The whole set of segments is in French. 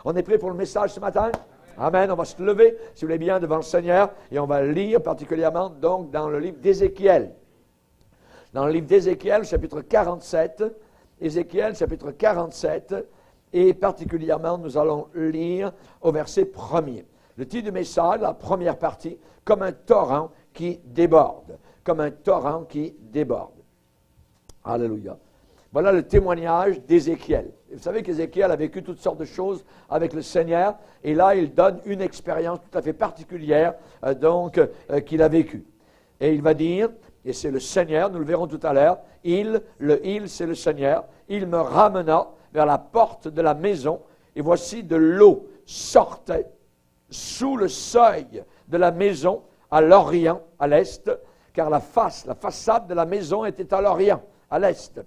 On est prêt pour le message ce matin? Amen. On va se lever, si vous voulez bien, devant le Seigneur et on va lire particulièrement donc dans le livre d'Ézéchiel. Dans le livre d'Ézéchiel, chapitre 47, Ézéchiel, chapitre 47, et particulièrement, nous allons lire au verset 1er. Le titre du message, la première partie, comme un torrent qui déborde. Comme un torrent qui déborde. Alléluia. Voilà le témoignage d'Ézéchiel. Vous savez qu'Ézéchiel a vécu toutes sortes de choses avec le Seigneur, et là, il donne une expérience tout à fait particulière qu'il a vécue. Et il va dire, et c'est le Seigneur, nous le verrons tout à l'heure, c'est le Seigneur, il me ramena vers la porte de la maison, et voici de l'eau sortait sous le seuil de la maison à l'orient, à l'est, car la façade de la maison était à l'orient, à l'est.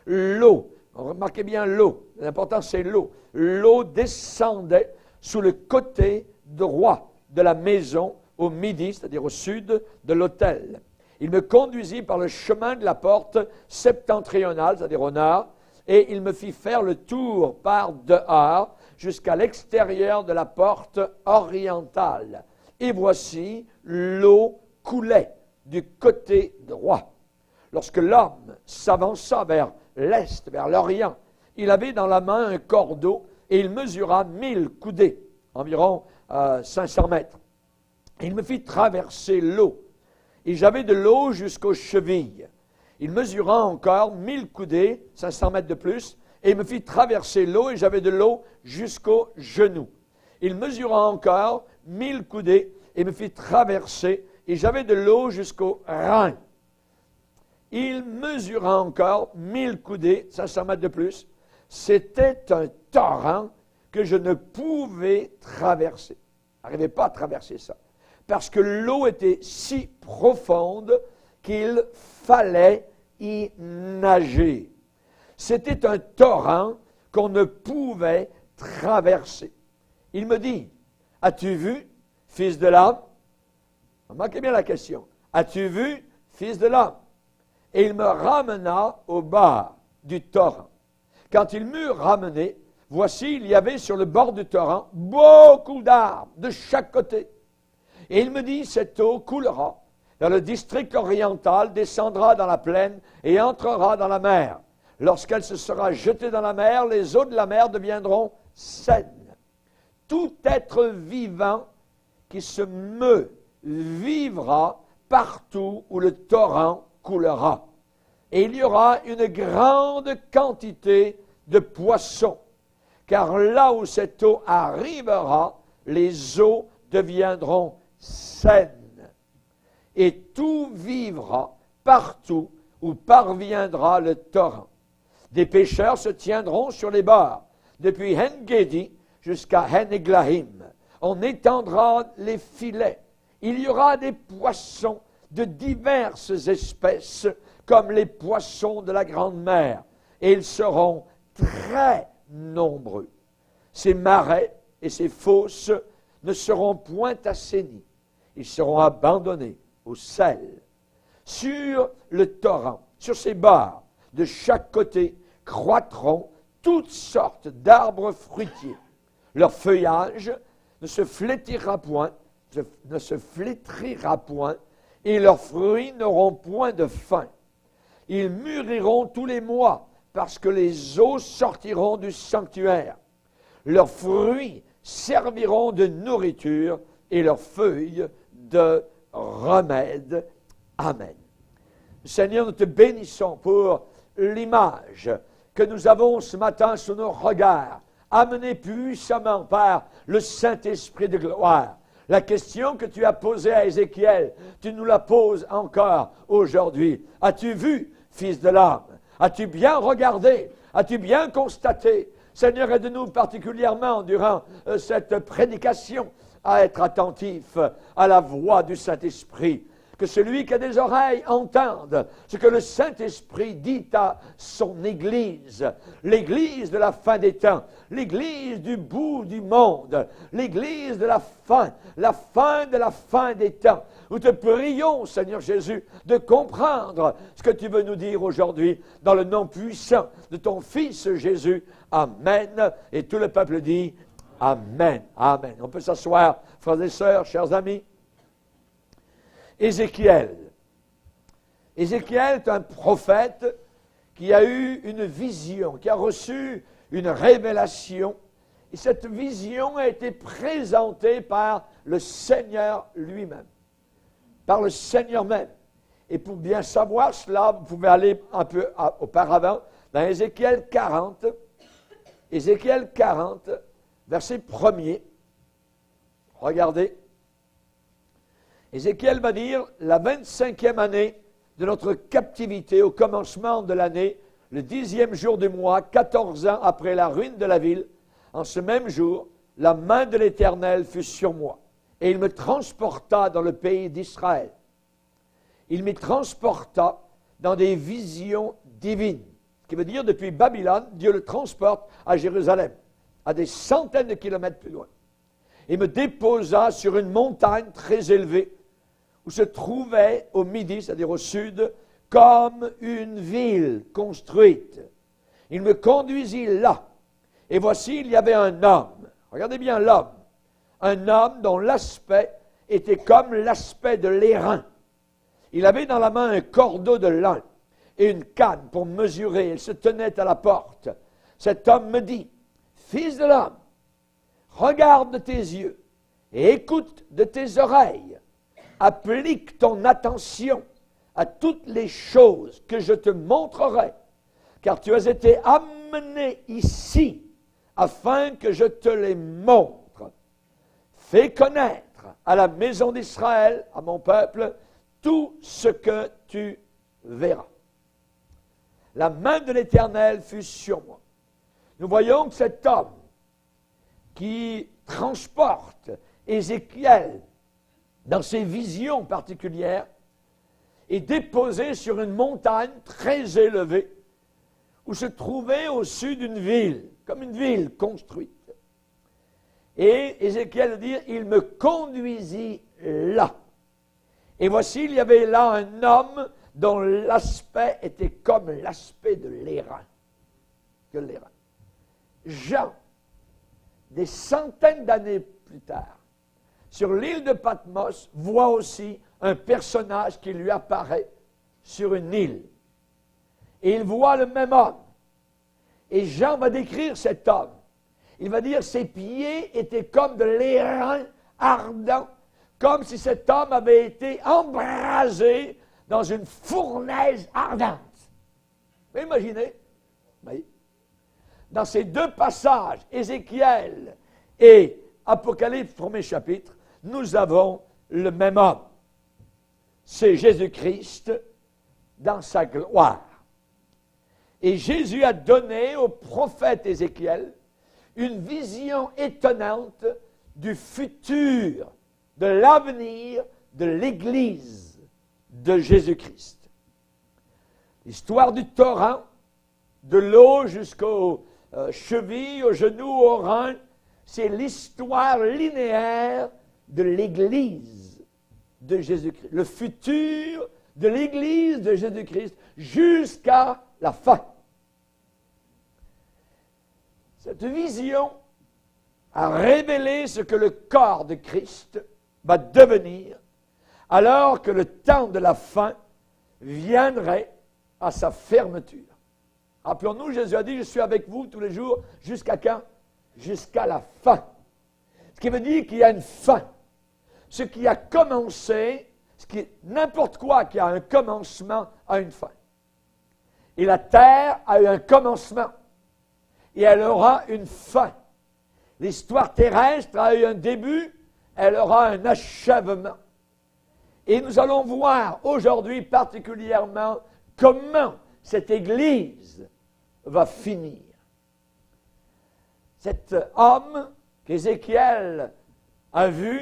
L'eau, remarquez bien l'eau, l'important c'est l'eau. L'eau descendait sous le côté droit de la maison au midi, c'est-à-dire au sud de l'autel. Il me conduisit par le chemin de la porte septentrionale, c'est-à-dire au nord, et il me fit faire le tour par dehors jusqu'à l'extérieur de la porte orientale. Et voici, l'eau coulait du côté droit. Lorsque l'homme s'avança vers l'est, vers l'orient, il avait dans la main un cordeau et il mesura 1000 coudées, environ 500 mètres. Il me fit traverser l'eau et j'avais de l'eau jusqu'aux chevilles. Il mesura encore 1000 coudées, 500 mètres de plus, et il me fit traverser l'eau et j'avais de l'eau jusqu'aux genoux. Il mesura encore 1000 coudées et me fit traverser et j'avais de l'eau jusqu'aux reins. Il mesura encore 1000 coudées, 500 mètres de plus. C'était un torrent que je ne pouvais traverser. Je n'arrivais pas à traverser ça. Parce que l'eau était si profonde qu'il fallait y nager. C'était un torrent qu'on ne pouvait traverser. Il me dit, as-tu vu, fils de l'homme? Remarquez bien la question. As-tu vu, fils de l'homme? Et il me ramena au bord du torrent. Quand il m'eut ramené, voici, il y avait sur le bord du torrent beaucoup d'arbres de chaque côté. Et il me dit, cette eau coulera dans le district oriental, descendra dans la plaine et entrera dans la mer. Lorsqu'elle se sera jetée dans la mer, les eaux de la mer deviendront saines. Tout être vivant qui se meut vivra partout où le torrent coulera. Et il y aura une grande quantité de poissons, car là où cette eau arrivera, les eaux deviendront saines. Et tout vivra partout où parviendra le torrent. Des pêcheurs se tiendront sur les bords, depuis En-Gedi jusqu'à En-Eglahim. On étendra les filets. Il y aura des poissons de diverses espèces, comme les poissons de la grande mer, et ils seront très nombreux. Ces marais et ces fosses ne seront point assainis. Ils seront abandonnés au sel. Sur le torrent, sur ses bords, de chaque côté, croîtront toutes sortes d'arbres fruitiers. Leur feuillage ne se flétrira point, et leurs fruits n'auront point de fin. Ils mûriront tous les mois, parce que les eaux sortiront du sanctuaire. Leurs fruits serviront de nourriture, et leurs feuilles de remède. Amen. Seigneur, nous te bénissons pour l'image que nous avons ce matin sous nos regards, amenée puissamment par le Saint-Esprit de gloire. La question que tu as posée à Ézéchiel, tu nous la poses encore aujourd'hui. As-tu vu, fils de l'homme? As-tu bien regardé? As-tu bien constaté? Seigneur, aide-nous particulièrement durant cette prédication à être attentif à la voix du Saint-Esprit. Que celui qui a des oreilles entende ce que le Saint-Esprit dit à son Église, l'Église de la fin des temps, l'Église du bout du monde, l'Église de la fin de la fin des temps. Nous te prions, Seigneur Jésus, de comprendre ce que tu veux nous dire aujourd'hui dans le nom puissant de ton Fils Jésus. Amen. Et tout le peuple dit Amen. Amen. On peut s'asseoir, frères et sœurs, chers amis. Ézéchiel. Ézéchiel est un prophète qui a eu une vision, qui a reçu une révélation. Et cette vision a été présentée par le Seigneur lui-même. Par le Seigneur même. Et pour bien savoir cela, vous pouvez aller un peu auparavant, dans Ézéchiel 40. Ézéchiel 40, verset 1er. Regardez. Ézéchiel va dire, la 25e année de notre captivité, au commencement de l'année, le 10e jour du mois, 14 ans après la ruine de la ville, en ce même jour, la main de l'Éternel fut sur moi, et il me transporta dans le pays d'Israël. Il m'y transporta dans des visions divines, ce qui veut dire depuis Babylone, Dieu le transporte à Jérusalem, à des centaines de kilomètres plus loin. Il me déposa sur une montagne très élevée, où se trouvait au midi, c'est-à-dire au sud, comme une ville construite. Il me conduisit là, et voici, il y avait un homme. Regardez bien l'homme. Un homme dont l'aspect était comme l'aspect de l'airain. Il avait dans la main un cordeau de lin et une canne pour mesurer. Il se tenait à la porte. Cet homme me dit, « Fils de l'homme, regarde de tes yeux et écoute de tes oreilles. Applique ton attention à toutes les choses que je te montrerai, car tu as été amené ici afin que je te les montre. Fais connaître à la maison d'Israël, à mon peuple, tout ce que tu verras. » La main de l'Éternel fut sur moi. Nous voyons que cet homme qui transporte Ézéchiel dans ses visions particulières est déposé sur une montagne très élevée où se trouvait au sud d'une ville, comme une ville construite. Et Ézéchiel dit, il me conduisit là. Et voici, il y avait là un homme dont l'aspect était comme l'aspect de l'airain. Que l'airain. Jean, des centaines d'années plus tard, sur l'île de Patmos, voit aussi un personnage qui lui apparaît sur une île. Et il voit le même homme. Et Jean va décrire cet homme. Il va dire, ses pieds étaient comme de l'airain ardent, comme si cet homme avait été embrasé dans une fournaise ardente. Vous imaginez? Oui. Dans ces deux passages, Ézéchiel et Apocalypse, premier chapitre, nous avons le même homme. C'est Jésus-Christ dans sa gloire. Et Jésus a donné au prophète Ézéchiel une vision étonnante du futur, de l'avenir de l'Église de Jésus-Christ. L'histoire du torrent, de l'eau jusqu'aux chevilles, aux genoux, aux reins, c'est l'histoire linéaire de l'Église de Jésus-Christ. Le futur de l'Église de Jésus-Christ jusqu'à la fin. Cette vision a révélé ce que le corps de Christ va devenir alors que le temps de la fin viendrait à sa fermeture. Rappelons-nous, Jésus a dit, je suis avec vous tous les jours, jusqu'à quand? Jusqu'à la fin. Ce qui veut dire qu'il y a une fin. Ce qui a commencé, n'importe quoi qui a un commencement a une fin. Et la terre a eu un commencement. Et elle aura une fin. L'histoire terrestre a eu un début, elle aura un achèvement. Et nous allons voir aujourd'hui particulièrement comment cette Église va finir. Cet homme qu'Ézéchiel a vu,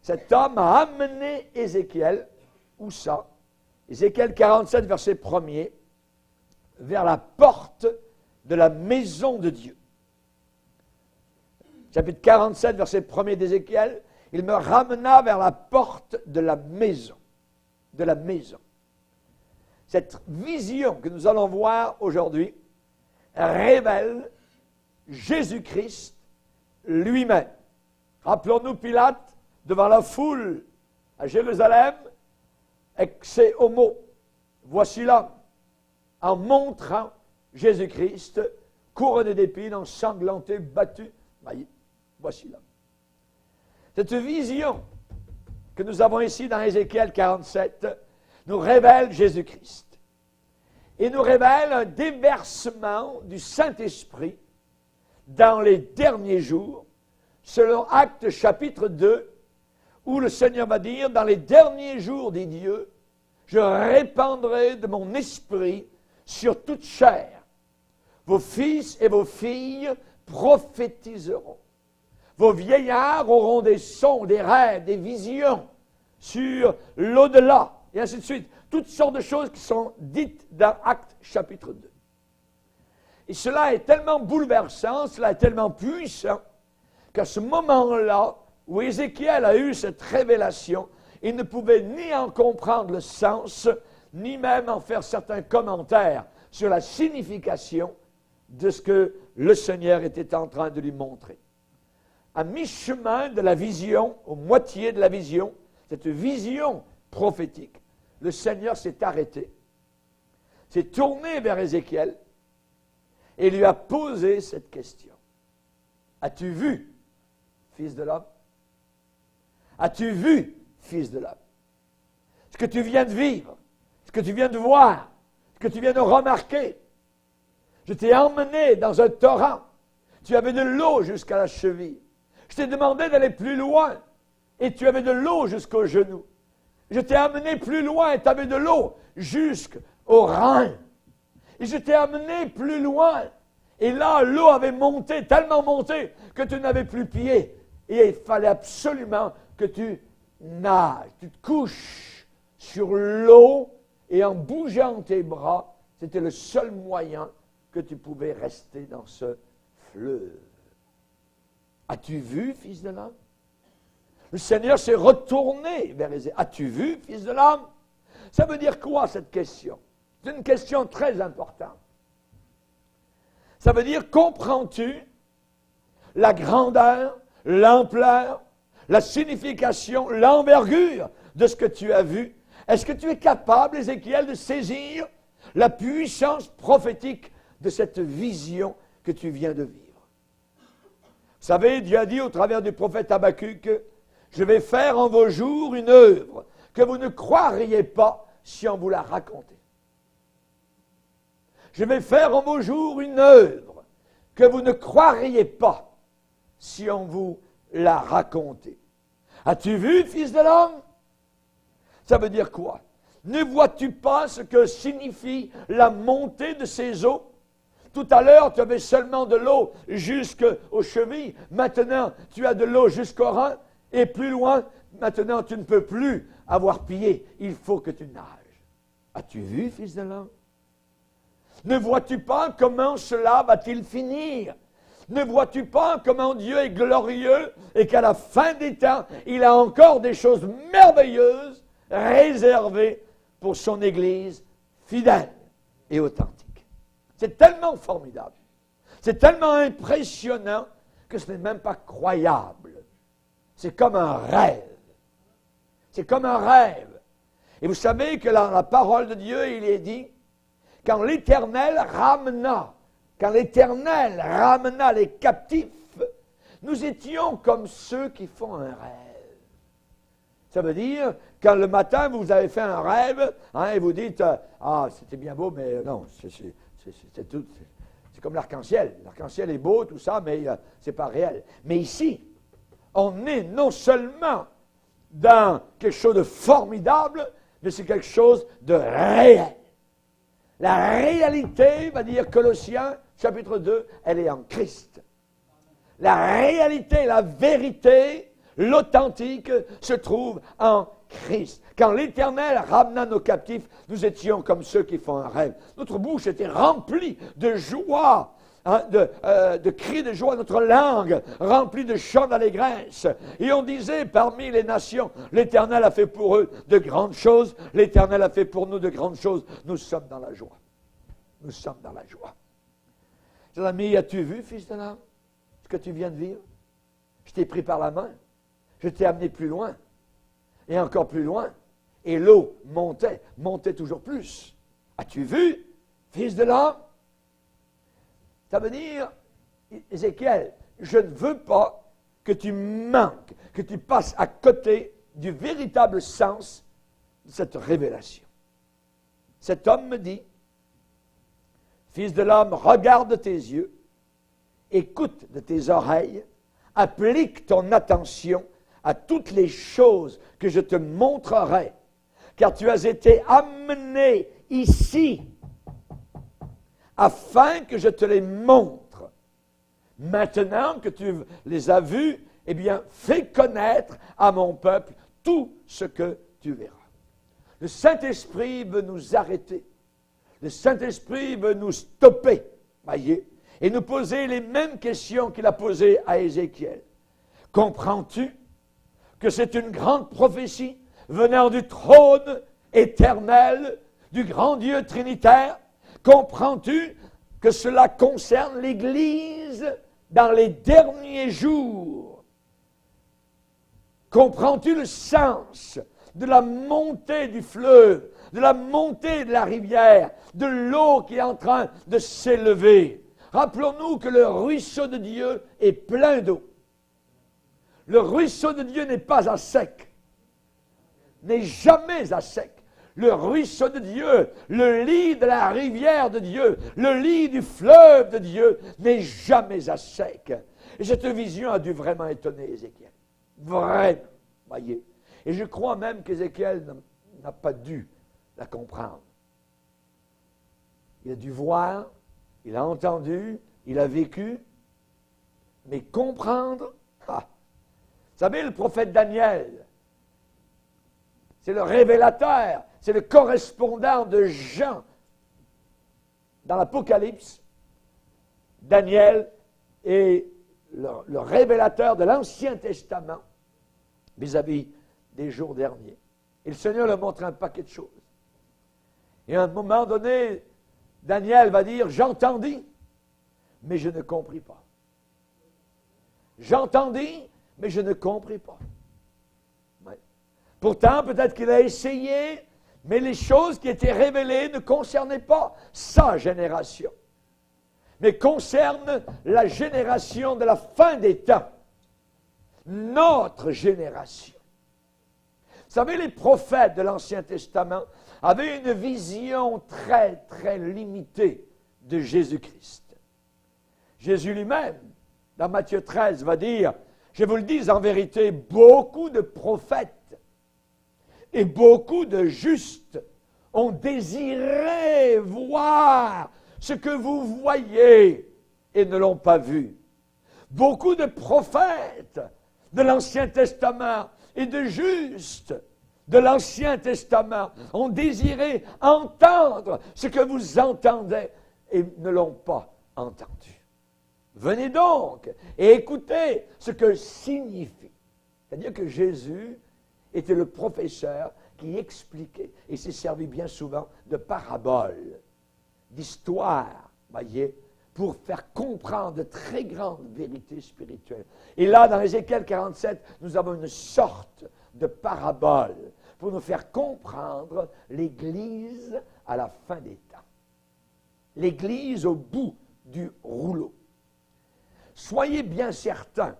cet homme a amené Ézéchiel, où ça? Ézéchiel 47, verset 1er, vers la porte de la maison de Dieu. Chapitre 47, verset 1er d'Ézéchiel, il me ramena vers la porte de la maison. De la maison. Cette vision que nous allons voir aujourd'hui révèle Jésus-Christ lui-même. Rappelons-nous Pilate devant la foule à Jérusalem, exe homo, voici l'homme, en montrant Jésus-Christ, couronné d'épines, ensanglanté, battu. Voici l'homme. Cette vision que nous avons ici dans Ézéchiel 47 nous révèle Jésus-Christ et nous révèle un déversement du Saint-Esprit dans les derniers jours, selon Actes chapitre 2, où le Seigneur va dire, dans les derniers jours des dieux, je répandrai de mon esprit sur toute chair. Vos fils et vos filles prophétiseront. Vos vieillards auront des sons, des rêves, des visions sur l'au-delà, et ainsi de suite. Toutes sortes de choses qui sont dites dans Actes chapitre 2. Et cela est tellement bouleversant, cela est tellement puissant, qu'à ce moment-là, où Ézéchiel a eu cette révélation, il ne pouvait ni en comprendre le sens, ni même en faire certains commentaires sur la signification de ce que le Seigneur était en train de lui montrer. À mi-chemin de la vision, aux moitiés de la vision, cette vision prophétique, le Seigneur s'est arrêté, s'est tourné vers Ézéchiel et lui a posé cette question. As-tu vu, fils de l'homme? As-tu vu, fils de l'homme? Ce que tu viens de vivre, ce que tu viens de voir, ce que tu viens de remarquer. Je t'ai emmené dans un torrent. Tu avais de l'eau jusqu'à la cheville. Je t'ai demandé d'aller plus loin et tu avais de l'eau jusqu'aux genoux. Je t'ai amené plus loin et tu avais de l'eau jusqu'aux reins. Et je t'ai amené plus loin. Et là, l'eau avait monté, tellement monté, que tu n'avais plus pied. Et il fallait absolument que tu nages, tu te couches sur l'eau et en bougeant tes bras, c'était le seul moyen que tu pouvais rester dans ce fleuve. As-tu vu, fils de l'homme? Le Seigneur s'est retourné vers Ézéchiel. As-tu vu, fils de l'homme? Ça veut dire quoi, cette question? C'est une question très importante. Ça veut dire, comprends-tu la grandeur, l'ampleur, la signification, l'envergure de ce que tu as vu? Est-ce que tu es capable, Ézéchiel, de saisir la puissance prophétique de cette vision que tu viens de vivre? Vous savez, Dieu a dit au travers du prophète Habakkuk, je vais faire en vos jours une œuvre que vous ne croiriez pas si on vous la racontait. Je vais faire en vos jours une œuvre que vous ne croiriez pas si on vous la racontait. As-tu vu, fils de l'homme? Ça veut dire quoi? Ne vois-tu pas ce que signifie la montée de ces eaux? Tout à l'heure, tu avais seulement de l'eau jusqu'aux chevilles. Maintenant, tu as de l'eau jusqu'aux reins. Et plus loin, maintenant, tu ne peux plus avoir pied. Il faut que tu nages. As-tu vu, fils de l'homme? Ne vois-tu pas comment cela va-t-il finir? Ne vois-tu pas comment Dieu est glorieux et qu'à la fin des temps, il a encore des choses merveilleuses réservées pour son Église fidèle et authentique? C'est tellement formidable, c'est tellement impressionnant que ce n'est même pas croyable. C'est comme un rêve. C'est comme un rêve. Et vous savez que dans la parole de Dieu, il est dit, quand l'Éternel ramena les captifs, nous étions comme ceux qui font un rêve. Ça veut dire, quand le matin vous avez fait un rêve, et vous dites, ah, c'était bien beau, mais non, c'est tout. C'est comme l'arc-en-ciel. L'arc-en-ciel est beau, tout ça, mais c'est pas réel. Mais ici, on est non seulement dans quelque chose de formidable, mais c'est quelque chose de réel. La réalité, va dire Colossiens, chapitre 2, elle est en Christ. La réalité, la vérité, l'authentique se trouve en Christ. Quand l'Éternel ramena nos captifs, nous étions comme ceux qui font un rêve. Notre bouche était remplie de joie, de cris de joie, notre langue remplie de chants d'allégresse. Et on disait parmi les nations, l'Éternel a fait pour eux de grandes choses, l'Éternel a fait pour nous de grandes choses. Nous sommes dans la joie. Nous sommes dans la joie. Chers amis, as-tu vu, fils de l'homme, ce que tu viens de vivre? Je t'ai pris par la main. Je t'ai amené plus loin. Et encore plus loin. Et l'eau montait toujours plus. As-tu vu, fils de l'homme? Ça veut dire, Ézéchiel, je ne veux pas que tu manques, que tu passes à côté du véritable sens de cette révélation. Cet homme me dit, fils de l'homme, regarde de tes yeux, écoute de tes oreilles, applique ton attention à toutes les choses que je te montrerai, car tu as été amené ici afin que je te les montre. Maintenant que tu les as vus, eh bien, fais connaître à mon peuple tout ce que tu verras. Le Saint-Esprit veut nous arrêter. Le Saint-Esprit veut nous stopper, voyez, et nous poser les mêmes questions qu'il a posées à Ézéchiel. Comprends-tu que c'est une grande prophétie venant du trône éternel du grand Dieu trinitaire? Comprends-tu que cela concerne l'Église dans les derniers jours? Comprends-tu le sens de la montée du fleuve, de la montée de la rivière, de l'eau qui est en train de s'élever? Rappelons-nous que le ruisseau de Dieu est plein d'eau. Le ruisseau de Dieu n'est pas à sec, n'est jamais à sec. Le ruisseau de Dieu, le lit de la rivière de Dieu, le lit du fleuve de Dieu n'est jamais à sec. Et cette vision a dû vraiment étonner Ézéchiel. Vraiment, voyez. Et je crois même qu'Ézéchiel n'a pas dû la comprendre. Il a dû voir, il a entendu, il a vécu, mais comprendre, Vous savez, le prophète Daniel, c'est le révélateur, c'est le correspondant de Jean dans l'Apocalypse. Daniel est le révélateur de l'Ancien Testament vis-à-vis des jours derniers. Et le Seigneur leur montre un paquet de choses. Et à un moment donné, Daniel va dire, j'entendis, mais je ne compris pas. J'entendis, mais je ne compris pas. Ouais. Pourtant, peut-être qu'il a essayé, mais les choses qui étaient révélées ne concernaient pas sa génération, mais concernent la génération de la fin des temps. Notre génération. Vous savez, les prophètes de l'Ancien Testament avaient une vision très, très limitée de Jésus-Christ. Jésus lui-même, dans Matthieu 13, va dire, je vous le dis en vérité, beaucoup de prophètes et beaucoup de justes ont désiré voir ce que vous voyez et ne l'ont pas vu. Beaucoup de prophètes de l'Ancien Testament et de justes de l'Ancien Testament ont désiré entendre ce que vous entendez et ne l'ont pas entendu. Venez donc et écoutez ce que signifie. C'est-à-dire que Jésus était le professeur qui expliquait et s'est servi bien souvent de paraboles, d'histoires, voyez, pour faire comprendre de très grandes vérités spirituelles. Et là, dans Ézéchiel 47, nous avons une sorte de parabole pour nous faire comprendre l'Église à la fin des temps. L'Église au bout du rouleau. Soyez bien certains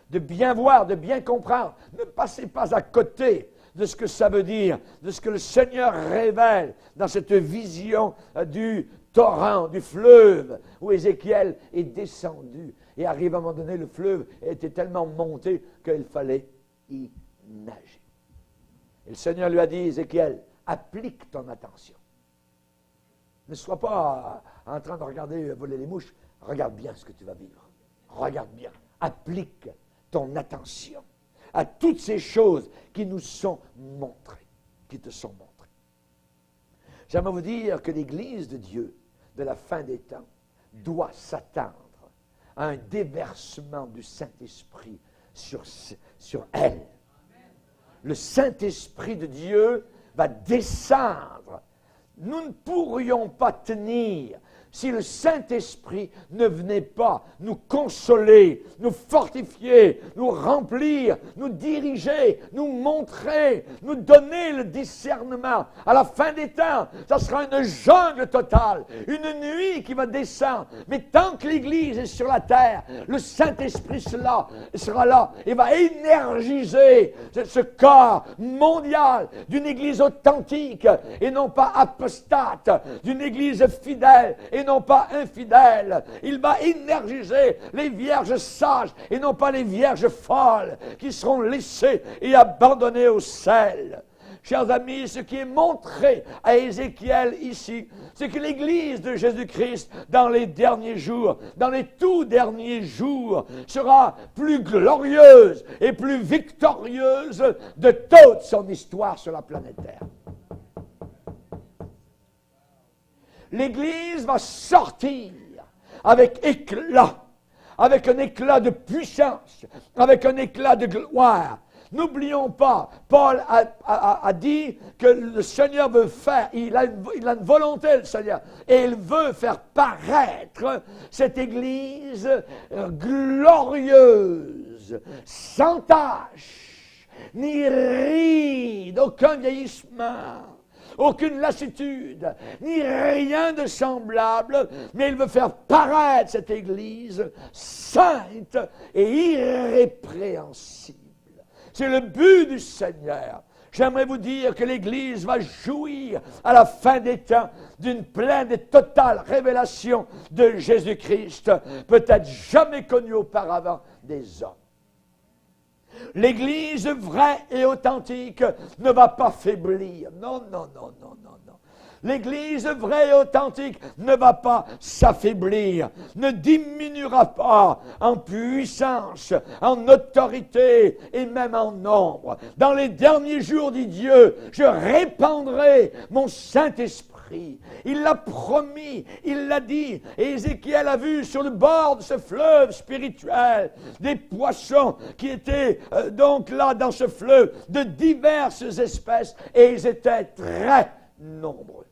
de bien voir, de bien comprendre. Ne passez pas à côté de ce que ça veut dire, de ce que le Seigneur révèle dans cette vision du torrent, du fleuve, où Ézéchiel est descendu. Et arrive à un moment donné, le fleuve était tellement monté qu'il fallait y nager. Et le Seigneur lui a dit, Ézéchiel, applique ton attention. Ne sois pas en train de regarder voler les mouches. Regarde bien ce que tu vas vivre. Regarde bien. Applique ton attention à toutes ces choses qui nous sont montrées, qui te sont montrées. J'aimerais vous dire que l'Église de Dieu, de la fin des temps, doit s'attendre à un déversement du Saint-Esprit sur elle. Le Saint-Esprit de Dieu va descendre. Nous ne pourrions pas tenir si le Saint-Esprit ne venait pas nous consoler, nous fortifier, nous remplir, nous diriger, nous montrer, nous donner le discernement. À la fin des temps, ça sera une jungle totale, une nuit qui va descendre. Mais tant que l'Église est sur la terre, le Saint-Esprit sera là et va énergiser ce corps mondial d'une Église authentique et non pas apostate, d'une Église fidèle et non pas infidèle. Il va énergiser les vierges sages et non pas les vierges folles qui seront laissées et abandonnées au sel. Chers amis, ce qui est montré à Ézéchiel ici, c'est que l'Église de Jésus-Christ, dans les derniers jours, dans les tout derniers jours, sera plus glorieuse et plus victorieuse de toute son histoire sur la planète Terre. L'Église va sortir avec éclat, avec un éclat de puissance, avec un éclat de gloire. N'oublions pas, Paul a dit que le Seigneur veut faire, il a une volonté, le Seigneur, et il veut faire paraître cette Église glorieuse, sans tache, ni ride, aucun vieillissement, aucune lassitude, ni rien de semblable, mais il veut faire paraître cette Église sainte et irrépréhensible. C'est le but du Seigneur. J'aimerais vous dire que l'Église va jouir à la fin des temps d'une pleine et totale révélation de Jésus-Christ, peut-être jamais connue auparavant des hommes. L'Église vraie et authentique ne va pas faiblir. Non, non, non, non, non, non. L'Église vraie et authentique ne va pas s'affaiblir, ne diminuera pas en puissance, en autorité et même en nombre. Dans les derniers jours, dit Dieu, je répandrai mon Saint-Esprit. Il l'a promis, il l'a dit. Et Ézéchiel a vu sur le bord de ce fleuve spirituel des poissons qui étaient donc là dans ce fleuve de diverses espèces et ils étaient très nombreux.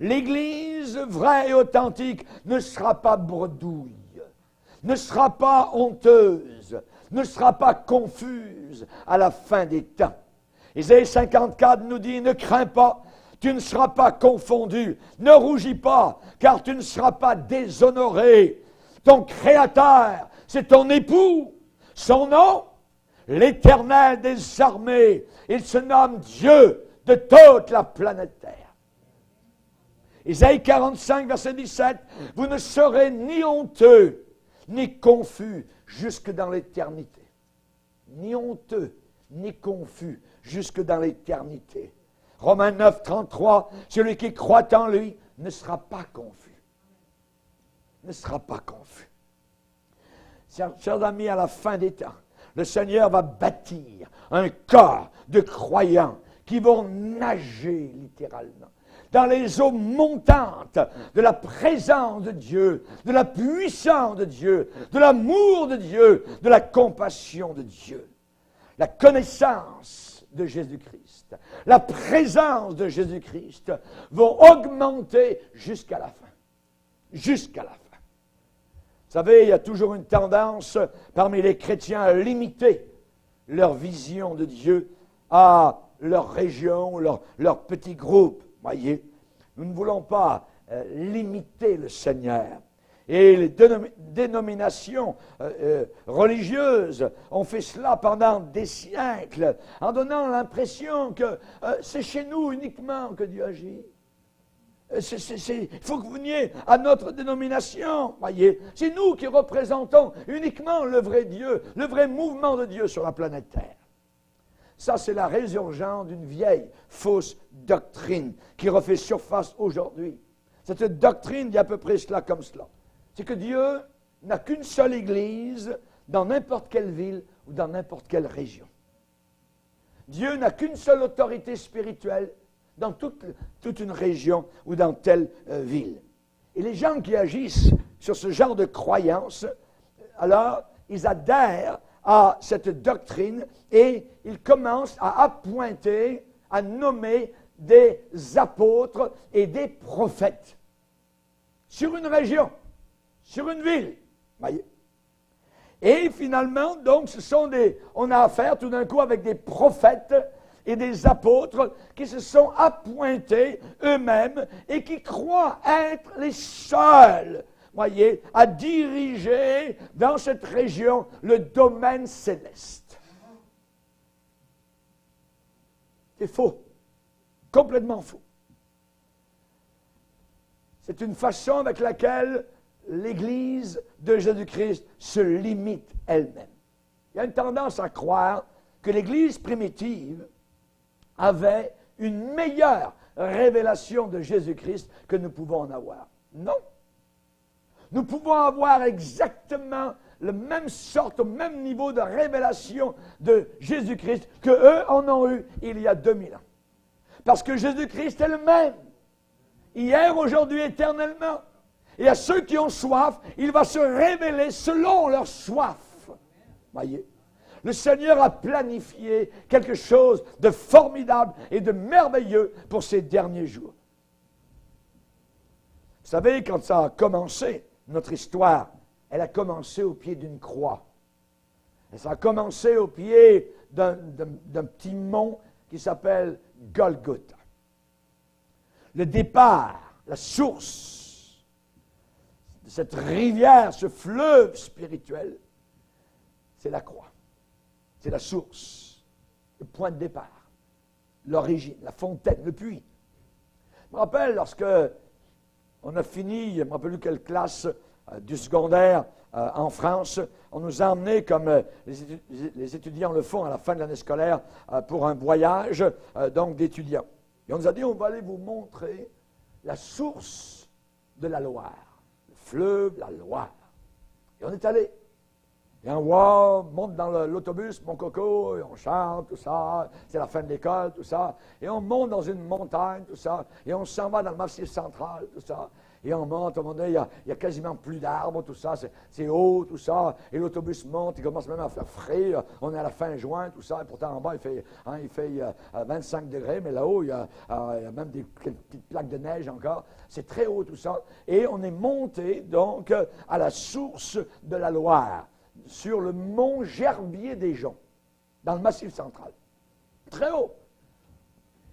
L'Église vraie et authentique ne sera pas bredouille, ne sera pas honteuse, ne sera pas confuse à la fin des temps. Isaïe 54 nous dit, ne crains pas, tu ne seras pas confondu, ne rougis pas, car tu ne seras pas déshonoré. Ton Créateur, c'est ton époux, son nom, l'Éternel des armées, il se nomme Dieu de toute la planète Terre. Isaïe 45, verset 17, « Vous ne serez ni honteux, ni confus jusque dans l'éternité. » Ni honteux, ni confus jusque dans l'éternité. Romains 9, 33, « Celui qui croit en lui ne sera pas confus. » Ne sera pas confus. Chers amis, à la fin des temps, le Seigneur va bâtir un corps de croyants qui vont nager littéralement dans les eaux montantes de la présence de Dieu, de la puissance de Dieu, de l'amour de Dieu, de la compassion de Dieu. La connaissance de Jésus-Christ, la présence de Jésus-Christ vont augmenter jusqu'à la fin. Jusqu'à la fin. Vous savez, il y a toujours une tendance parmi les chrétiens à limiter leur vision de Dieu à leur région, leur petit groupe. Voyez, nous ne voulons pas limiter le Seigneur. Et les dénominations religieuses ont fait cela pendant des siècles, en donnant l'impression que c'est chez nous uniquement que Dieu agit. Il faut que vous veniez à notre dénomination, voyez. C'est nous qui représentons uniquement le vrai Dieu, le vrai mouvement de Dieu sur la planète Terre. Ça, c'est la résurgence d'une vieille fausse doctrine qui refait surface aujourd'hui. Cette doctrine dit à peu près cela comme cela. C'est que Dieu n'a qu'une seule église dans n'importe quelle ville ou dans n'importe quelle région. Dieu n'a qu'une seule autorité spirituelle dans toute une région ou dans telle ville. Et les gens qui agissent sur ce genre de croyance, alors, ils adhèrent à cette doctrine et ils commencent à appointer, à nommer des apôtres et des prophètes. Sur une région, sur une ville. Voyez. Et finalement, donc, on a affaire tout d'un coup avec des prophètes et des apôtres qui se sont appointés eux-mêmes et qui croient être les seuls, voyez, à diriger dans cette région le domaine céleste. C'est faux. Complètement faux. C'est une façon avec laquelle l'Église de Jésus-Christ se limite elle-même. Il y a une tendance à croire que l'Église primitive avait une meilleure révélation de Jésus-Christ que nous pouvons en avoir. Non. Nous pouvons avoir exactement le même sorte, au même niveau de révélation de Jésus-Christ qu'eux en ont eu il y a 2000 ans. Parce que Jésus-Christ est le même. Hier, aujourd'hui, éternellement. Et à ceux qui ont soif, il va se révéler selon leur soif. Voyez? Le Seigneur a planifié quelque chose de formidable et de merveilleux pour ces derniers jours. Vous savez, quand ça a commencé, notre histoire, elle a commencé au pied d'une croix. Et ça a commencé au pied d'un petit mont qui s'appelle Golgotha. Le départ, la source de cette rivière, ce fleuve spirituel, c'est la croix. C'est la source, le point de départ, l'origine, la fontaine, le puits. Je me rappelle lorsque on a fini, je ne me rappelle plus quelle classe du secondaire en France, on nous a emmenés, comme les étudiants le font à la fin de l'année scolaire, pour un voyage donc d'étudiants. Et on nous a dit, on va aller vous montrer la source de la Loire, le fleuve, la Loire. Et on est allé. Et on monte dans l'autobus, mon coco, et on chante, tout ça. C'est la fin de l'école, tout ça. Et on monte dans une montagne, tout ça. Et on s'en va dans le Massif central, tout ça. Et on monte, à un moment donné, il y a quasiment plus d'arbres, tout ça. C'est haut, tout ça. Et l'autobus monte, il commence même à faire frais. On est à la fin juin, tout ça. Et pourtant, en bas, il fait 25 degrés. Mais là-haut, il y a même des petites plaques de neige encore. C'est très haut, tout ça. Et on est monté, donc, à la source de la Loire, sur le mont Gerbier des Joncs, dans le Massif central. Très haut.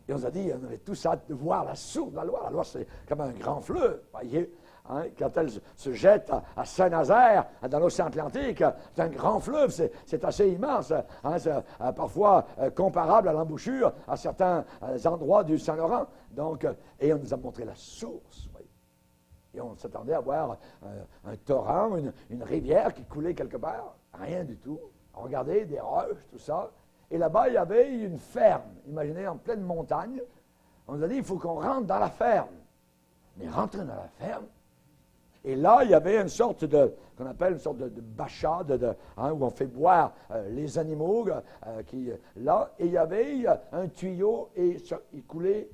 Et on nous a dit, on avait tous hâte de voir la source de la Loire. La Loire, c'est comme un grand fleuve, voyez. Hein, quand elle se jette à Saint-Nazaire, dans l'océan Atlantique, c'est un grand fleuve, c'est assez immense. Hein, c'est parfois comparable à l'embouchure à certains endroits du Saint-Laurent. Donc, et on nous a montré la source, voyez. Et on s'attendait à voir un torrent, une rivière qui coulait quelque part. Rien du tout. On regardait des roches, tout ça. Et là-bas, il y avait une ferme. Imaginez, en pleine montagne. On nous a dit, il faut qu'on rentre dans la ferme. Mais rentrer dans la ferme. Et là, il y avait une sorte qu'on appelle une sorte de bacha, où on fait boire les animaux. Là, et il y avait un tuyau et il coulait.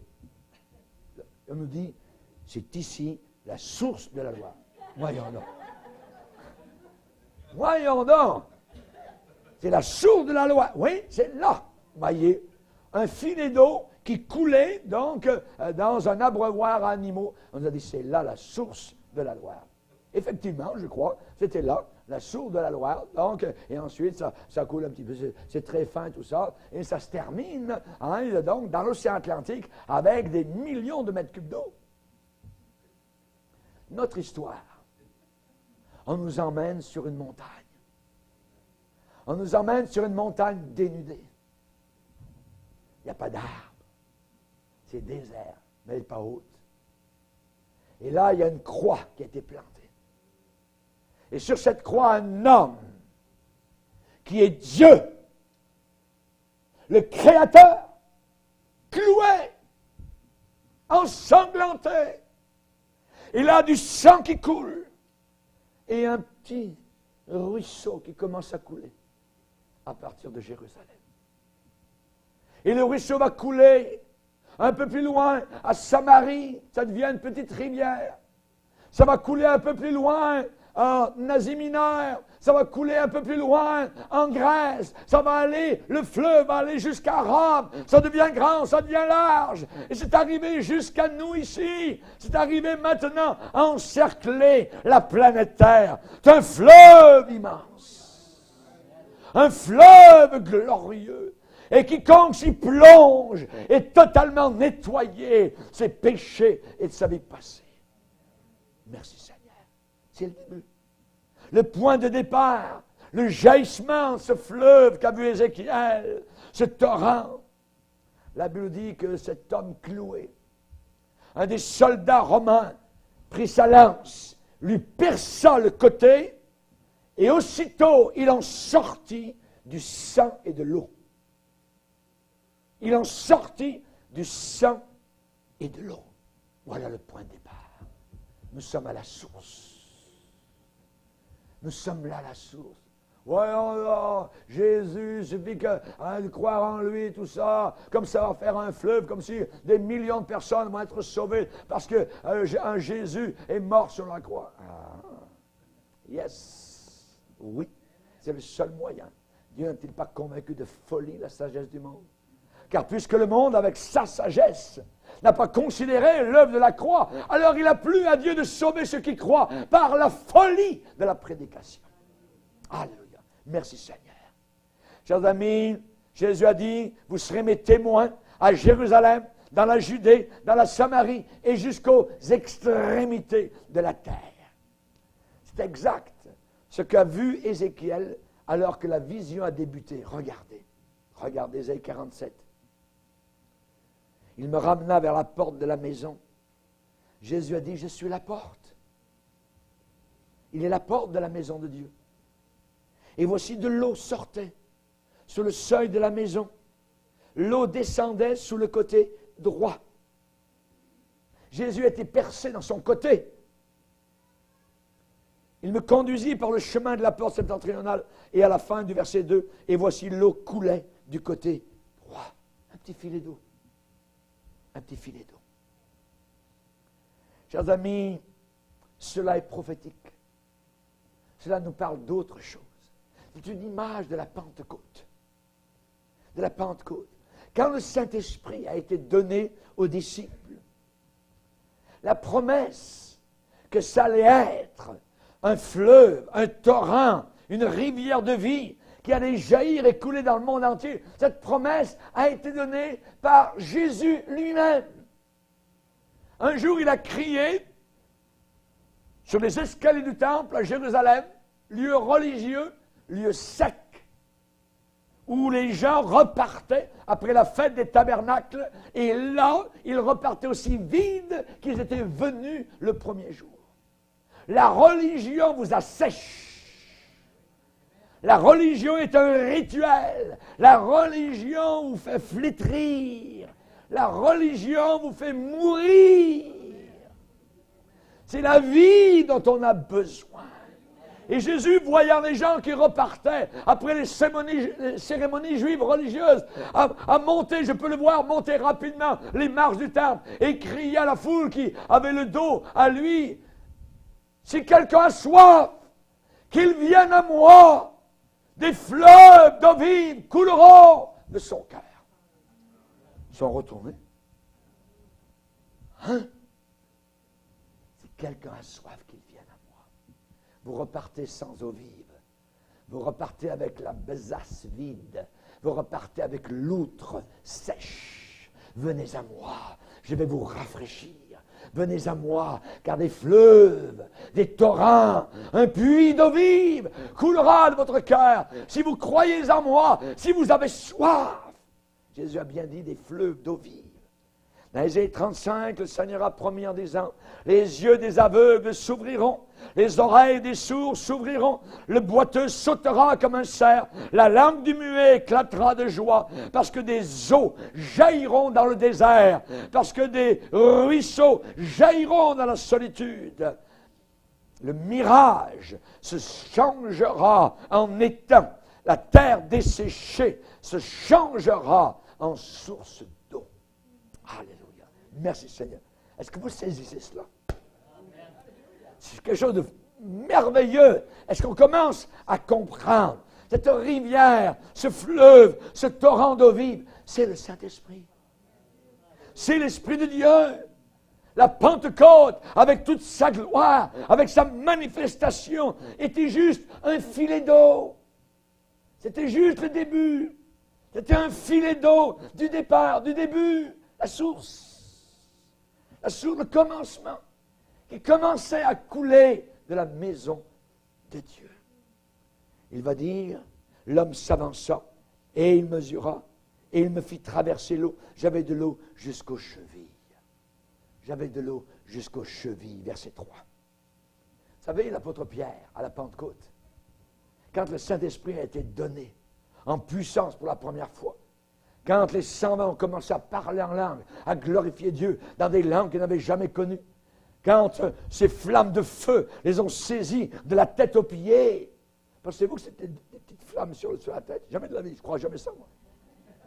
On nous dit, c'est ici la source de la Loire. Voyons donc. Voyons donc. C'est la source de la Loire. Oui, c'est là. Voyez, un filet d'eau qui coulait, donc, dans un abreuvoir à animaux. On nous a dit, c'est là la source de la Loire. Effectivement, je crois, c'était là, la source de la Loire. Donc, et ensuite, ça coule un petit peu. C'est très fin, tout ça. Et ça se termine, hein, donc, dans l'océan Atlantique, avec des millions de mètres cubes d'eau. Notre histoire, on nous emmène sur une montagne. On nous emmène sur une montagne dénudée. Il n'y a pas d'arbre. C'est désert, mais elle n'est pas haute. Et là, il y a une croix qui a été plantée. Et sur cette croix, un homme qui est Dieu, le Créateur, cloué, ensanglanté. Il a du sang qui coule et un petit ruisseau qui commence à couler à partir de Jérusalem. Et le ruisseau va couler un peu plus loin à Samarie, ça devient une petite rivière. Ça va couler un peu plus loin en Asie mineure, ça va couler un peu plus loin, en Grèce, ça va aller, le fleuve va aller jusqu'à Rome, ça devient grand, ça devient large, et c'est arrivé jusqu'à nous ici, c'est arrivé maintenant à encercler la planète Terre. C'est un fleuve immense, un fleuve glorieux, et quiconque s'y plonge est totalement nettoyé de ses péchés et de sa vie passée. Merci Seigneur. C'est le début. Le point de départ, le jaillissement de ce fleuve qu'a vu Ézéchiel, ce torrent. La Bible dit que cet homme cloué, un des soldats romains, prit sa lance, lui perça le côté, et aussitôt il en sortit du sang et de l'eau. Il en sortit du sang et de l'eau. Voilà le point de départ. Nous sommes à la source. Nous sommes là à la source. Voyons, Jésus, il suffit de croire en lui, tout ça, comme ça va faire un fleuve, comme si des millions de personnes vont être sauvées parce qu'un Jésus est mort sur la croix. Ah. Yes. Oui, c'est le seul moyen. Dieu n'a-t-il pas convaincu de folie la sagesse du monde? Car puisque le monde, avec sa sagesse, n'a pas considéré l'œuvre de la croix, alors il a plu à Dieu de sauver ceux qui croient par la folie de la prédication. Alléluia. Merci Seigneur. Chers amis, Jésus a dit, vous serez mes témoins à Jérusalem, dans la Judée, dans la Samarie et jusqu'aux extrémités de la terre. C'est exact ce qu'a vu Ézéchiel alors que la vision a débuté. Regardez Ésaïe 47. Il me ramena vers la porte de la maison. Jésus a dit, je suis la porte. Il est la porte de la maison de Dieu. Et voici de l'eau sortait sur le seuil de la maison. L'eau descendait sous le côté droit. Jésus était percé dans son côté. Il me conduisit par le chemin de la porte septentrionale et à la fin du verset 2, et voici l'eau coulait du côté droit. Un petit filet d'eau. Un petit filet d'eau. Chers amis, cela est prophétique. Cela nous parle d'autre chose. C'est une image de la Pentecôte. De la Pentecôte. Quand le Saint-Esprit a été donné aux disciples, la promesse que ça allait être un fleuve, un torrent, une rivière de vie qui allait jaillir et couler dans le monde entier. Cette promesse a été donnée par Jésus lui-même. Un jour, il a crié sur les escaliers du temple à Jérusalem, lieu religieux, lieu sec, où les gens repartaient après la fête des tabernacles, et là, ils repartaient aussi vides qu'ils étaient venus le premier jour. La religion vous assèche. La religion est un rituel. La religion vous fait flétrir. La religion vous fait mourir. C'est la vie dont on a besoin. Et Jésus, voyant les gens qui repartaient après les cérémonies juives religieuses, a monté, je peux le voir, monter rapidement les marches du temple et crier à la foule qui avait le dos à lui, si quelqu'un a soif, qu'il vienne à moi. Des fleuves d'eau vive couleront de son cœur. Ils sont retournés. Hein? Si quelqu'un a soif, qu'il vienne à moi. Vous repartez sans eau vive. Vous repartez avec la besace vide. Vous repartez avec l'outre sèche. Venez à moi, je vais vous rafraîchir. Venez à moi, car des fleuves, des torrents, un puits d'eau vive coulera de votre cœur. Si vous croyez en moi, si vous avez soif. Jésus a bien dit des fleuves d'eau vive. Dans Ésaïe 35, le Seigneur a promis en disant, les yeux des aveugles s'ouvriront, les oreilles des sourds s'ouvriront, le boiteux sautera comme un cerf, la langue du muet éclatera de joie, parce que des eaux jailliront dans le désert, parce que des ruisseaux jailliront dans la solitude. Le mirage se changera en étang, la terre desséchée se changera en source d'eau. Alléluia. Merci Seigneur. Est-ce que vous saisissez cela? C'est quelque chose merveilleux? Est-ce qu'on commence à comprendre? Cette rivière, ce fleuve, ce torrent d'eau vive, c'est le Saint-Esprit. C'est l'Esprit de Dieu. La Pentecôte, avec toute sa gloire, avec sa manifestation, était juste un filet d'eau. C'était juste le début. C'était un filet d'eau du départ, du début, la source. La source, le commencement, qui commençait à couler de la maison de Dieu. Il va dire, l'homme s'avança, et il mesura, et il me fit traverser l'eau. J'avais de l'eau jusqu'aux chevilles. J'avais de l'eau jusqu'aux chevilles, verset 3. Vous savez, l'apôtre Pierre, à la Pentecôte, quand le Saint-Esprit a été donné en puissance pour la première fois, quand les 120 ont commencé à parler en langue, à glorifier Dieu dans des langues qu'ils n'avaient jamais connues, quand ces flammes de feu les ont saisis de la tête aux pieds, pensez-vous que c'était des petites flammes sur la tête? Jamais de la vie, je crois jamais ça, moi.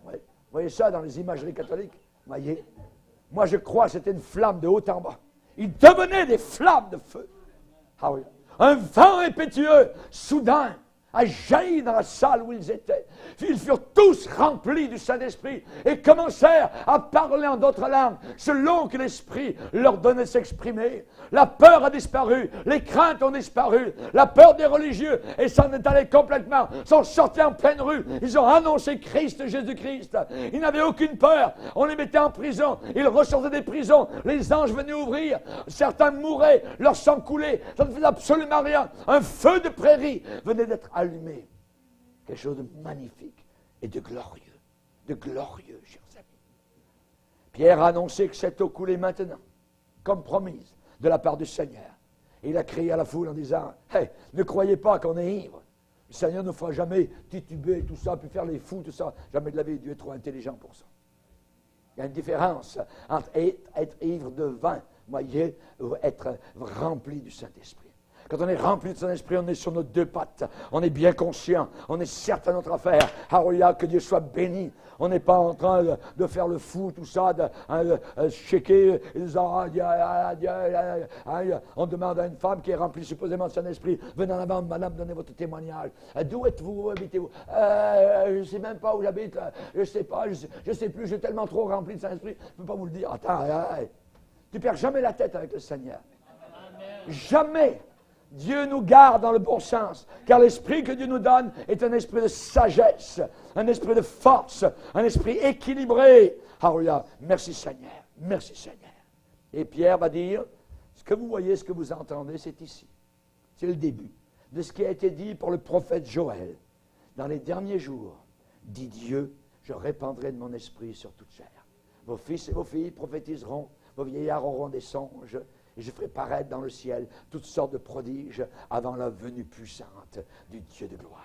Ouais. Vous voyez ça dans les imageries catholiques? Voyez? Moi, je crois que c'était une flamme de haut en bas. Ils devenaient des flammes de feu. Ah oui. Un vent impétueux, soudain, a jailli dans la salle où ils étaient. Ils furent tous remplis du Saint-Esprit et commencèrent à parler en d'autres langues, selon que l'Esprit leur donnait de s'exprimer. La peur a disparu, les craintes ont disparu, la peur des religieux, et s'en est allé complètement, sont sortis en pleine rue, ils ont annoncé Christ, Jésus-Christ. Ils n'avaient aucune peur, on les mettait en prison, ils ressortaient des prisons, les anges venaient ouvrir, certains mouraient, leur sang coulait, ça ne faisait absolument rien. Un feu de prairie venait d'être allumé. Quelque chose de magnifique et de glorieux, chers amis. Pierre a annoncé que cette eau coulait maintenant, comme promise, de la part du Seigneur. Et il a crié à la foule en disant, « Hey, ne croyez pas qu'on est ivre. Le Seigneur ne fera jamais tituber tout ça, puis faire les fous, tout ça. Jamais de la vie, Dieu est trop intelligent pour ça. » Il y a une différence entre être ivre de vin, voyez, ou être rempli du Saint-Esprit. Quand on est rempli de son esprit, on est sur nos deux pattes. On est bien conscient. On est certain de notre affaire. Alléluia, que Dieu soit béni. On n'est pas en train de faire le fou, tout ça, de checker. On demande à une femme qui est remplie supposément de son esprit, venez en avant, madame, donnez votre témoignage. D'où êtes-vous? Où habitez-vous? Je ne sais même pas où j'habite. Je ne sais pas. Je ne sais plus. Je suis tellement trop rempli de son esprit. Je ne peux pas vous le dire. Attends, tu ne perds jamais la tête avec le Seigneur. Jamais. Dieu nous garde dans le bon sens, car l'esprit que Dieu nous donne est un esprit de sagesse, un esprit de force, un esprit équilibré. Alléluia. Merci Seigneur, merci Seigneur. Et Pierre va dire, ce que vous voyez, ce que vous entendez, c'est ici. C'est le début de ce qui a été dit pour le prophète Joël. Dans les derniers jours, dit Dieu, je répandrai de mon esprit sur toute chair. Vos fils et vos filles prophétiseront, vos vieillards auront des songes, et je ferai paraître dans le ciel toutes sortes de prodiges avant la venue puissante du Dieu de gloire.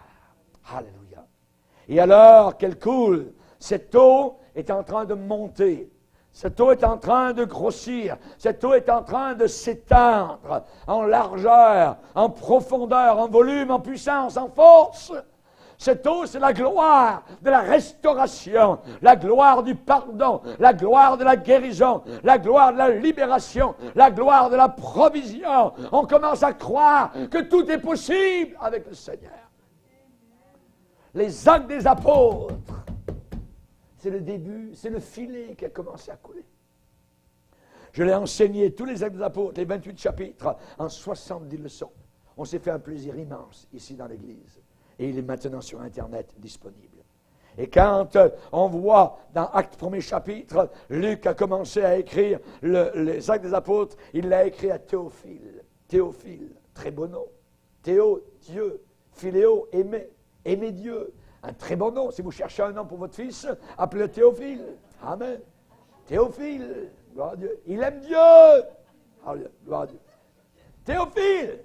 Alléluia. Et alors qu'elle coule, cette eau est en train de monter. Cette eau est en train de grossir. Cette eau est en train de s'étendre en largeur, en profondeur, en volume, en puissance, en force. Cette eau, c'est la gloire de la restauration, la gloire du pardon, la gloire de la guérison, la gloire de la libération, la gloire de la provision. On commence à croire que tout est possible avec le Seigneur. Les actes des apôtres, c'est le début, c'est le filet qui a commencé à couler. Je l'ai enseigné, tous les actes des apôtres, les 28 chapitres, en 70 leçons. On s'est fait un plaisir immense ici dans l'Église. Et il est maintenant sur Internet disponible. Et quand on voit dans Actes 1er chapitre, Luc a commencé à écrire les Actes des Apôtres, il l'a écrit à Théophile. Théophile, très beau nom. Théo, Dieu. Philéo, aimer. Aimer Dieu. Un très bon nom. Si vous cherchez un nom pour votre fils, appelez-le Théophile. Amen. Théophile, gloire à Dieu. Il aime Dieu. Alléluia, gloire à Dieu. Théophile,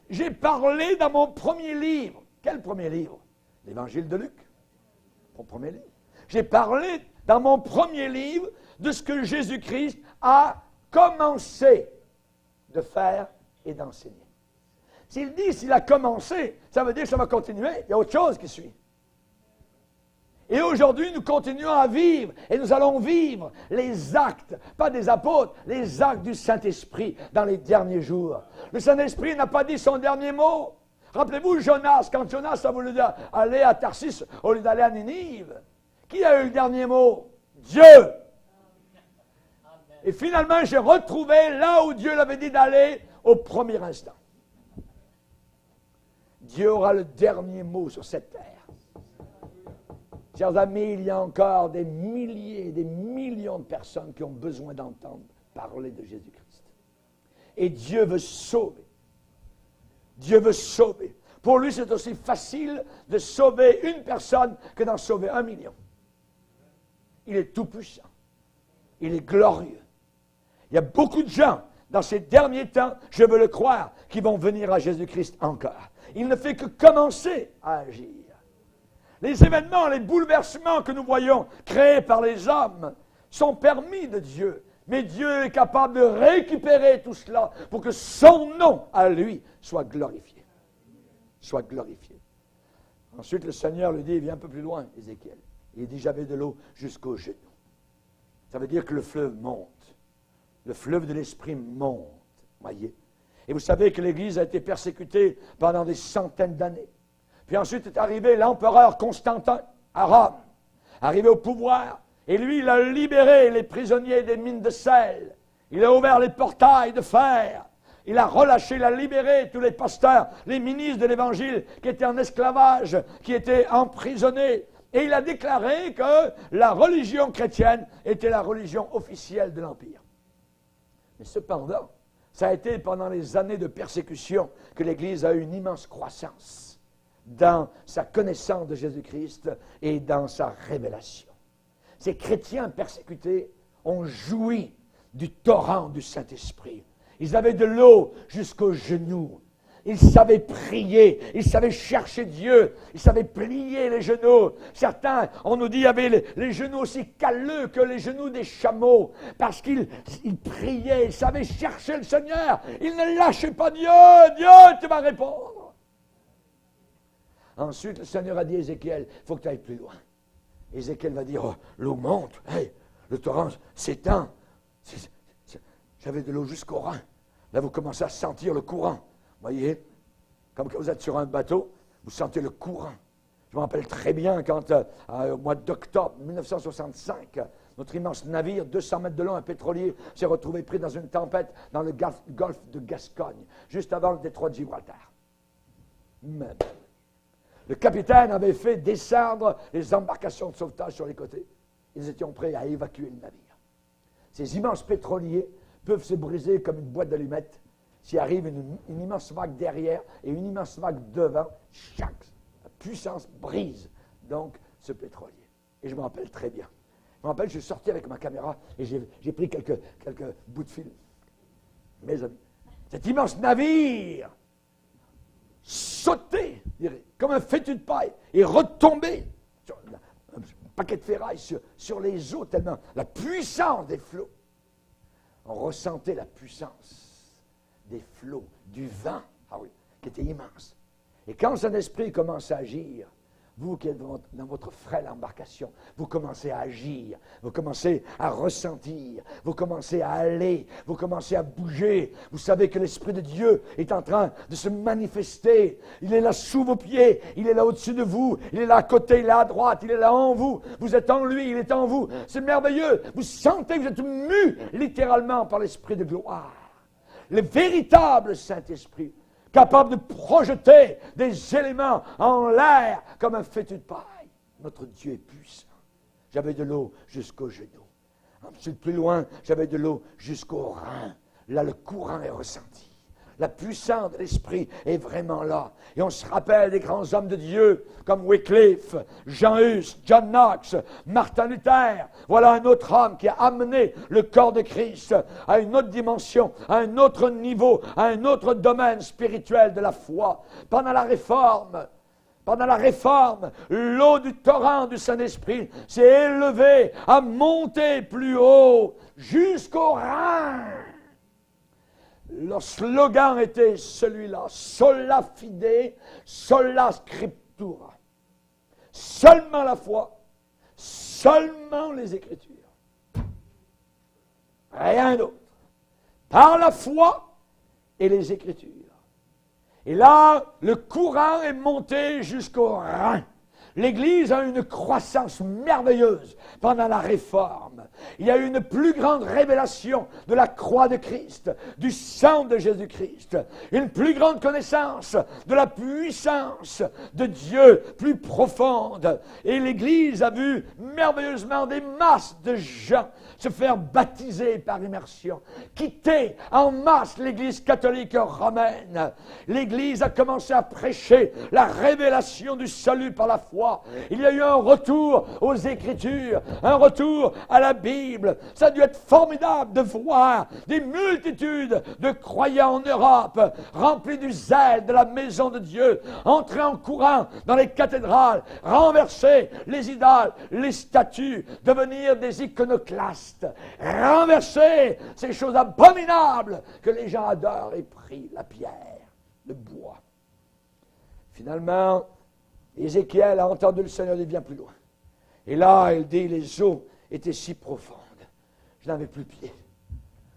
j'ai parlé dans mon premier livre. Quel premier livre? L'Évangile de Luc. Mon premier livre. J'ai parlé dans mon premier livre de ce que Jésus-Christ a commencé de faire et d'enseigner. S'il dit s'il a commencé, ça veut dire que ça va continuer. Il y a autre chose qui suit. Et aujourd'hui, nous continuons à vivre, et nous allons vivre les actes, pas des apôtres, les actes du Saint-Esprit dans les derniers jours. Le Saint-Esprit n'a pas dit son dernier mot. Rappelez-vous Jonas, quand Jonas a voulu aller à Tarsis au lieu d'aller à Ninive. Qui a eu le dernier mot? Dieu. Et finalement, j'ai retrouvé là où Dieu l'avait dit d'aller au premier instant. Dieu aura le dernier mot sur cette terre. Chers amis, il y a encore des milliers, des millions de personnes qui ont besoin d'entendre parler de Jésus-Christ. Et Dieu veut sauver. Dieu veut sauver. Pour lui, c'est aussi facile de sauver une personne que d'en sauver 1 million. Il est tout-puissant. Il est glorieux. Il y a beaucoup de gens, dans ces derniers temps, je veux le croire, qui vont venir à Jésus-Christ encore. Il ne fait que commencer à agir. Les événements, les bouleversements que nous voyons créés par les hommes sont permis de Dieu. Mais Dieu est capable de récupérer tout cela pour que son nom à lui soit glorifié. Soit glorifié. Ensuite, le Seigneur lui dit, il vient un peu plus loin, Ézéchiel. Il dit, j'avais de l'eau jusqu'aux genoux. Ça veut dire que le fleuve monte. Le fleuve de l'Esprit monte. Voyez. Et vous savez que l'Église a été persécutée pendant des centaines d'années. Puis ensuite est arrivé l'empereur Constantin à Rome, arrivé au pouvoir. Et lui, il a libéré les prisonniers des mines de sel. Il a ouvert les portails de fer. Il a relâché, il a libéré tous les pasteurs, les ministres de l'Évangile qui étaient en esclavage, qui étaient emprisonnés. Et il a déclaré que la religion chrétienne était la religion officielle de l'Empire. Mais cependant, ça a été pendant les années de persécution que l'Église a eu une immense croissance dans sa connaissance de Jésus-Christ et dans sa révélation. Ces chrétiens persécutés ont joui du torrent du Saint-Esprit. Ils avaient de l'eau jusqu'aux genoux. Ils savaient prier, ils savaient chercher Dieu, ils savaient plier les genoux. Certains, on nous dit, avaient les genoux aussi calleux que les genoux des chameaux, parce qu'ils priaient, ils savaient chercher le Seigneur. Ils ne lâchaient pas Dieu, Dieu, tu vas répondre. Ensuite, le Seigneur a dit à Ézéchiel, il faut que tu ailles plus loin. Ézéchiel va dire, oh, l'eau monte, hey, le torrent s'étend. J'avais de l'eau jusqu'au rein. Là, vous commencez à sentir le courant. Voyez, comme quand vous êtes sur un bateau, vous sentez le courant. Je me rappelle très bien quand, au mois d'octobre 1965, notre immense navire, 200 mètres de long, un pétrolier, s'est retrouvé pris dans une tempête dans le golfe de Gascogne, juste avant le détroit de Gibraltar. Même. Le capitaine avait fait descendre les embarcations de sauvetage sur les côtés. Ils étaient prêts à évacuer le navire. Ces immenses pétroliers peuvent se briser comme une boîte d'allumettes s'il arrive une immense vague derrière et une immense vague devant. Chaque puissance brise donc ce pétrolier. Et je me rappelle très bien. Je me rappelle, je suis sorti avec ma caméra et j'ai pris quelques bouts de film. Mes amis, cet immense navire sauté, comme un fétu de paille, et retombé sur un paquet de ferraille sur les eaux, tellement la puissance des flots. On ressentait la puissance des flots, du vent, qui était immense. Et quand le Saint-Esprit commence à agir, vous qui êtes dans votre frêle embarcation, vous commencez à agir, vous commencez à ressentir, vous commencez à aller, vous commencez à bouger. Vous savez que l'Esprit de Dieu est en train de se manifester. Il est là sous vos pieds, il est là au-dessus de vous, il est là à côté, il est là à droite, il est là en vous. Vous êtes en lui, il est en vous. C'est merveilleux. Vous sentez que vous êtes mus littéralement par l'Esprit de gloire. Le véritable Saint-Esprit, capable de projeter des éléments en l'air comme un fétu de paille. Notre Dieu est puissant. J'avais de l'eau jusqu'aux genoux. Ensuite, plus loin, j'avais de l'eau jusqu'aux reins. Là, le courant est ressenti. La puissance de l'Esprit est vraiment là. Et on se rappelle des grands hommes de Dieu comme Wycliffe, Jean Hus, John Knox, Martin Luther. Voilà un autre homme qui a amené le corps de Christ à une autre dimension, à un autre niveau, à un autre domaine spirituel de la foi. Pendant la Réforme, l'eau du torrent du Saint-Esprit s'est élevée, a monté plus haut jusqu'au Rhin. Le slogan était celui-là, sola fide, sola scriptura. Seulement la foi seulement les Écritures. Rien d'autre. Par la foi et les Écritures. Et là, le courant est monté jusqu'au Rhin. L'Église a eu une croissance merveilleuse pendant la Réforme. Il y a eu une plus grande révélation de la croix de Christ, du sang de Jésus-Christ, une plus grande connaissance de la puissance de Dieu, plus profonde. Et l'Église a vu merveilleusement des masses de gens se faire baptiser par immersion, quitter en masse l'Église catholique romaine. L'Église a commencé à prêcher la révélation du salut par la foi. Il y a eu un retour aux Écritures, un retour à la Bible. Ça a dû être formidable de voir des multitudes de croyants en Europe, remplis du zèle de la maison de Dieu, entrer en courant dans les cathédrales, renverser les idoles, les statues, devenir des iconoclastes, renverser ces choses abominables que les gens adorent et prient, la pierre, le bois. Finalement, Ézéchiel a entendu le Seigneur dire bien plus loin. Et là, il dit, les eaux étaient si profondes. Je n'avais plus pied.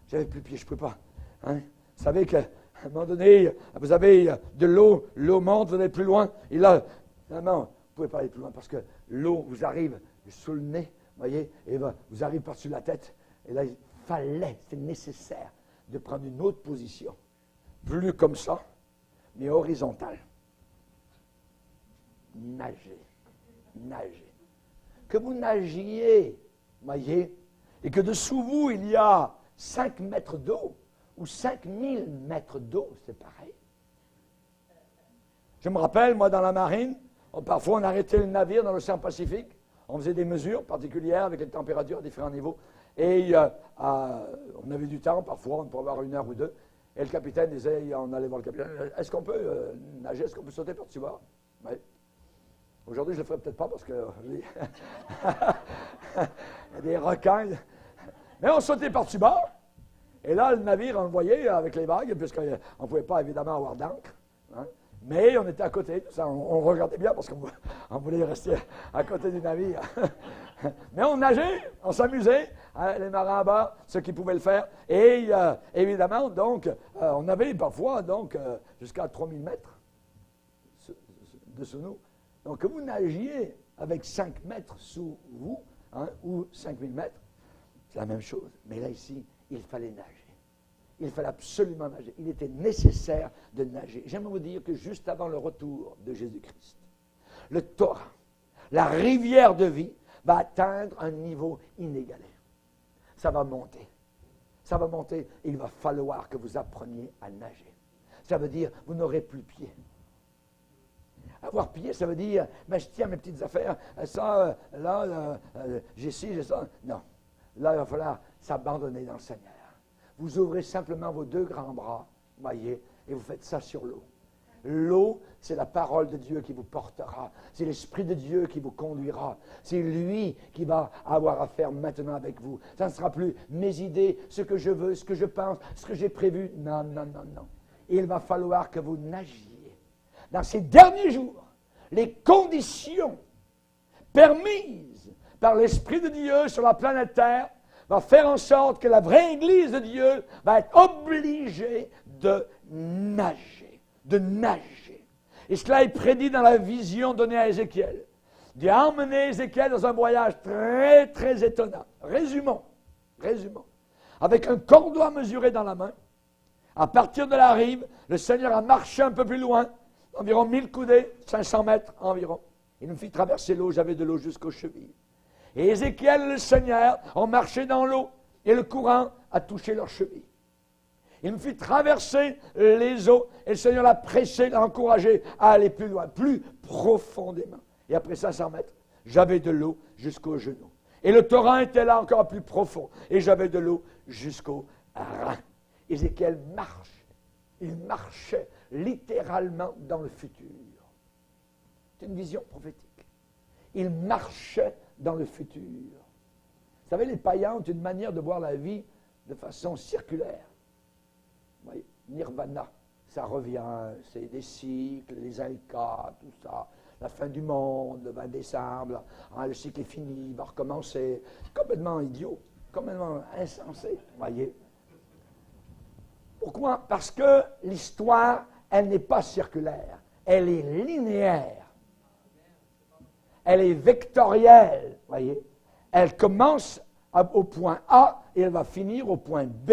J'avais plus pied, je ne peux pas. Hein? Vous savez qu'à un moment donné, vous avez de l'eau, l'eau monte, vous allez plus loin. Et là, finalement, vous ne pouvez pas aller plus loin parce que l'eau vous arrive sous le nez, voyez, et vous arrive par-dessus la tête. Et là, il fallait, c'était nécessaire de prendre une autre position. Plus comme ça, mais horizontale. Nager. Que vous nagiez, voyez, et que dessous vous, il y a 5 mètres d'eau ou 5000 mètres d'eau, c'est pareil. Je me rappelle, moi, dans la marine, parfois on arrêtait le navire dans l'océan Pacifique, on faisait des mesures particulières avec les températures à différents niveaux, et on avait du temps, parfois, on pouvait avoir 1 heure ou 2, et le capitaine disait, on allait voir le capitaine, est-ce qu'on peut nager, est-ce qu'on peut sauter par-dessus bord? Oui. Aujourd'hui, je ne le ferai peut-être pas parce que il y a des requins. Mais on sautait par-dessus bord. Et là, le navire, on le voyait avec les vagues, puisqu'on ne pouvait pas évidemment avoir d'ancre. Hein. Mais on était à côté. Ça, on le regardait bien parce qu'on voulait rester à côté du navire. Mais on nageait, on s'amusait. Hein, les marins à bord, ceux qui pouvaient le faire. Et évidemment, donc, on avait parfois jusqu'à 3000 mètres dessous nous. Donc, que vous nagiez avec 5 mètres sous vous, hein, ou 5000 mètres, c'est la même chose. Mais là, ici, il fallait nager. Il fallait absolument nager. Il était nécessaire de nager. J'aimerais vous dire que juste avant le retour de Jésus-Christ, le torrent, la rivière de vie, va atteindre un niveau inégalé. Ça va monter. Ça va monter et il va falloir que vous appreniez à nager. Ça veut dire, vous n'aurez plus pied. Avoir pied, ça veut dire, je tiens mes petites affaires, ça, j'ai ci, j'ai ça. Non. Là, il va falloir s'abandonner dans le Seigneur. Vous ouvrez simplement vos 2 grands bras, voyez, et vous faites ça sur l'eau. L'eau, c'est la parole de Dieu qui vous portera. C'est l'Esprit de Dieu qui vous conduira. C'est lui qui va avoir à faire maintenant avec vous. Ça ne sera plus mes idées, ce que je veux, ce que je pense, ce que j'ai prévu. Non. Il va falloir que vous nagiez. Dans ces derniers jours, les conditions permises par l'Esprit de Dieu sur la planète Terre vont faire en sorte que la vraie Église de Dieu va être obligée de nager. Et cela est prédit dans la vision donnée à Ézéchiel. Dieu a emmené Ézéchiel dans un voyage très, très étonnant. Résumons. Avec un cordeau à mesurer dans la main, à partir de la rive, le Seigneur a marché un peu plus loin, environ 1000 coudées, 500 mètres environ. Il me fit traverser l'eau, j'avais de l'eau jusqu'aux chevilles. Et Ézéchiel et le Seigneur ont marché dans l'eau, et le courant a touché leurs chevilles. Il me fit traverser les eaux, et le Seigneur l'a pressé, l'a encouragé à aller plus loin, plus profondément. Et après 500 mètres, j'avais de l'eau jusqu'aux genoux. Et le torrent était là encore plus profond, et j'avais de l'eau jusqu'aux reins. Ézéchiel marche. Il marchait littéralement dans le futur. C'est une vision prophétique. Il marchait dans le futur. Vous savez, les païens ont une manière de voir la vie de façon circulaire. Vous voyez, nirvana, ça revient, c'est des cycles, les incas, tout ça. la fin du monde, le 20 décembre, le cycle est fini, il va recommencer. Complètement idiot, complètement insensé, voyez. Pourquoi? Parce que l'histoire, elle n'est pas circulaire, elle est linéaire. Elle est vectorielle, voyez. Elle commence au point A et elle va finir au point B.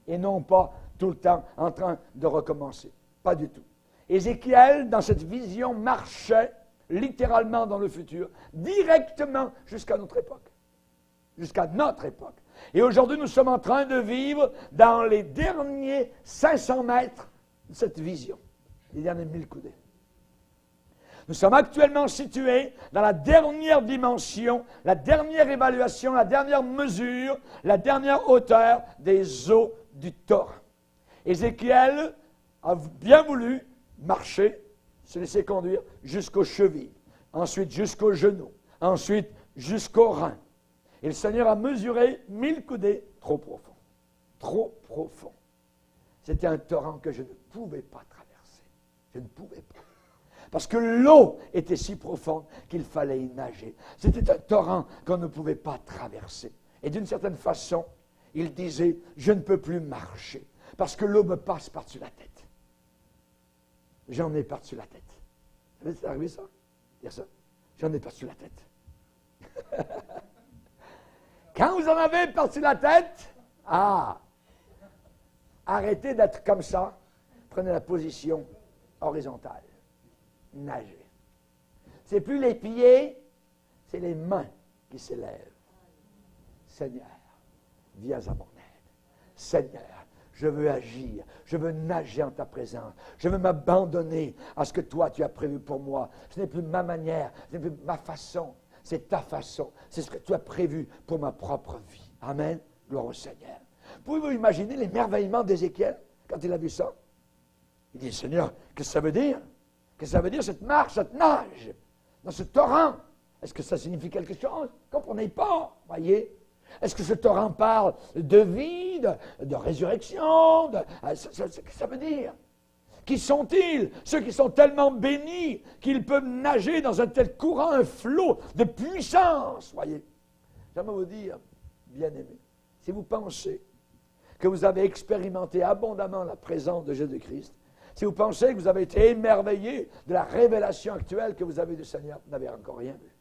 Et non pas tout le temps en train de recommencer. Pas du tout. Ézéchiel, dans cette vision, marchait littéralement dans le futur, directement jusqu'à notre époque. Jusqu'à notre époque. Et aujourd'hui, nous sommes en train de vivre dans les derniers 500 mètres de cette vision. Les derniers 1000 coudées. Nous sommes actuellement situés dans la dernière dimension, la dernière évaluation, la dernière mesure, la dernière hauteur des eaux du torrent. Ézéchiel a bien voulu marcher, se laisser conduire jusqu'aux chevilles, ensuite jusqu'aux genoux, ensuite jusqu'aux reins. Et le Seigneur a mesuré 1000 coudées, trop profond. Trop profond. C'était un torrent que je ne pouvais pas traverser. Je ne pouvais pas. Parce que l'eau était si profonde qu'il fallait y nager. C'était un torrent qu'on ne pouvait pas traverser. Et d'une certaine façon, il disait, je ne peux plus marcher, parce que l'eau me passe par-dessus la tête. J'en ai par-dessus la tête. Vous savez, c'est arrivé ça? Dire ça? J'en ai par-dessus la tête. Quand vous en avez par-dessus la tête, arrêtez d'être comme ça. Prenez la position horizontale. Nager. C'est plus les pieds, c'est les mains qui s'élèvent. Seigneur, viens à mon aide. Seigneur, je veux agir, je veux nager en ta présence, je veux m'abandonner à ce que toi tu as prévu pour moi. Ce n'est plus ma manière, ce n'est plus ma façon, c'est ta façon, c'est ce que tu as prévu pour ma propre vie. Amen, gloire au Seigneur. Pouvez-vous imaginer l'émerveillement d'Ézéchiel quand il a vu ça? Il dit, Seigneur, qu'est-ce que ça veut dire? Qu'est-ce que ça veut dire cette marche, cette nage, dans ce torrent? Est-ce que ça signifie quelque chose? Comprenez pas, voyez? Est-ce que ce torrent parle de vie, de résurrection? Qu'est-ce que ça veut dire? Qui sont-ils? Ceux qui sont tellement bénis qu'ils peuvent nager dans un tel courant, un flot de puissance, voyez? J'aimerais vous dire, bien-aimés, si vous pensez que vous avez expérimenté abondamment la présence de Jésus-Christ, si vous pensez que vous avez été émerveillé de la révélation actuelle que vous avez du Seigneur, vous n'avez encore rien vu.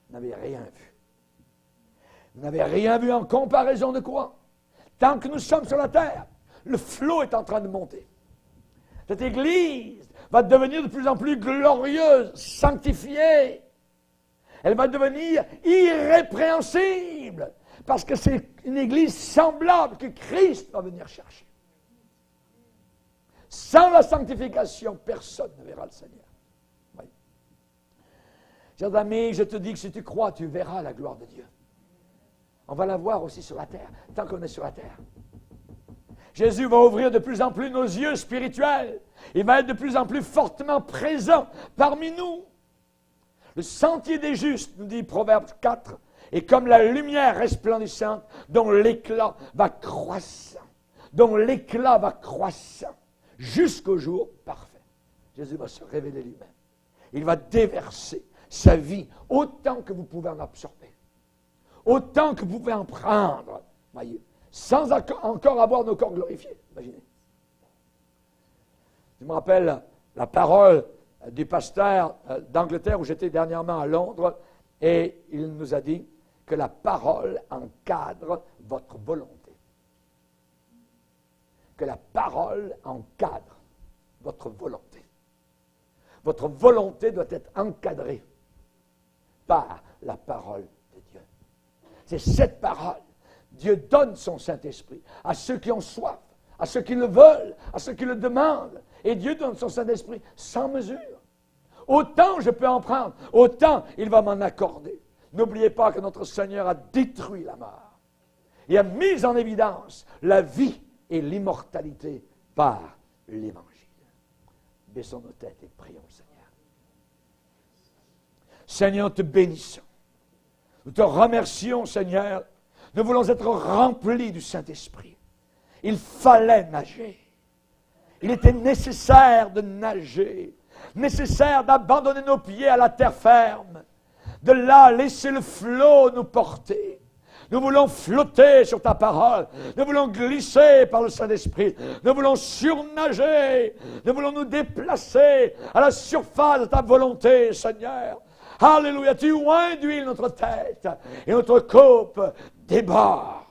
Vous n'avez rien vu. Vous n'avez rien vu en comparaison de quoi? Tant que nous sommes sur la terre, le flot est en train de monter. Cette Église va devenir de plus en plus glorieuse, sanctifiée. Elle va devenir irrépréhensible, parce que c'est une Église semblable que Christ va venir chercher. Sans la sanctification, personne ne verra le Seigneur. Oui. Chers amis, je te dis que si tu crois, tu verras la gloire de Dieu. On va la voir aussi sur la terre, tant qu'on est sur la terre. Jésus va ouvrir de plus en plus nos yeux spirituels. Il va être de plus en plus fortement présent parmi nous. Le sentier des justes, nous dit Proverbe 4, est comme la lumière resplendissante dont l'éclat va croissant. Dont l'éclat va croissant. Jusqu'au jour parfait. Jésus va se révéler lui-même. Il va déverser sa vie autant que vous pouvez en absorber. Autant que vous pouvez en prendre. Voyez, sans encore avoir nos corps glorifiés. Imaginez. Je me rappelle la parole du pasteur d'Angleterre où j'étais dernièrement à Londres et il nous a dit que la parole encadre votre volonté. Que la parole encadre votre volonté. Votre volonté doit être encadrée par la parole de Dieu. C'est cette parole. Dieu donne son Saint-Esprit à ceux qui ont soif, à ceux qui le veulent, à ceux qui le demandent. Et Dieu donne son Saint-Esprit sans mesure. Autant je peux en prendre, autant il va m'en accorder. N'oubliez pas que notre Seigneur a détruit la mort et a mis en évidence la vie et l'immortalité par l'Évangile. Baissons nos têtes et prions le Seigneur. Seigneur, te bénissons. Nous te remercions, Seigneur. Nous voulons être remplis du Saint-Esprit. Il fallait nager. Il était nécessaire de nager. nécessaire d'abandonner nos pieds à la terre ferme, de là laisser le flot nous porter. Nous voulons flotter sur ta parole. Nous voulons glisser par le Saint-Esprit. Nous voulons surnager. Nous voulons nous déplacer à la surface de ta volonté, Seigneur. Alléluia. Tu oins d'huile notre tête et notre coupe déborde.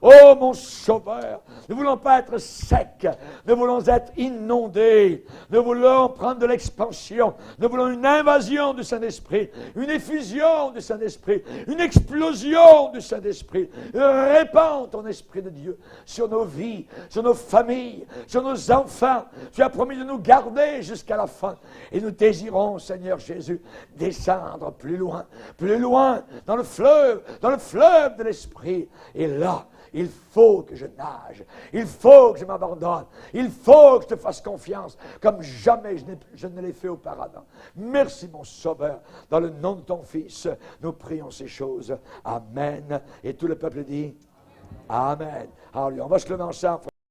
Oh mon Sauveur, nous ne voulons pas être secs, nous voulons être inondés, nous voulons prendre de l'expansion, nous voulons une invasion du Saint-Esprit, une effusion du Saint-Esprit, une explosion du Saint-Esprit. Répands ton Esprit de Dieu sur nos vies, sur nos familles, sur nos enfants. Tu as promis de nous garder jusqu'à la fin. Et nous désirons, Seigneur Jésus, descendre plus loin dans le fleuve de l'Esprit. Et là, il faut que je nage, il faut que je m'abandonne, il faut que je te fasse confiance comme jamais je ne l'ai fait auparavant. Merci mon Sauveur, dans le nom de ton Fils, nous prions ces choses. Amen. Et tout le peuple dit Amen. Alors, on va se lever ensemble.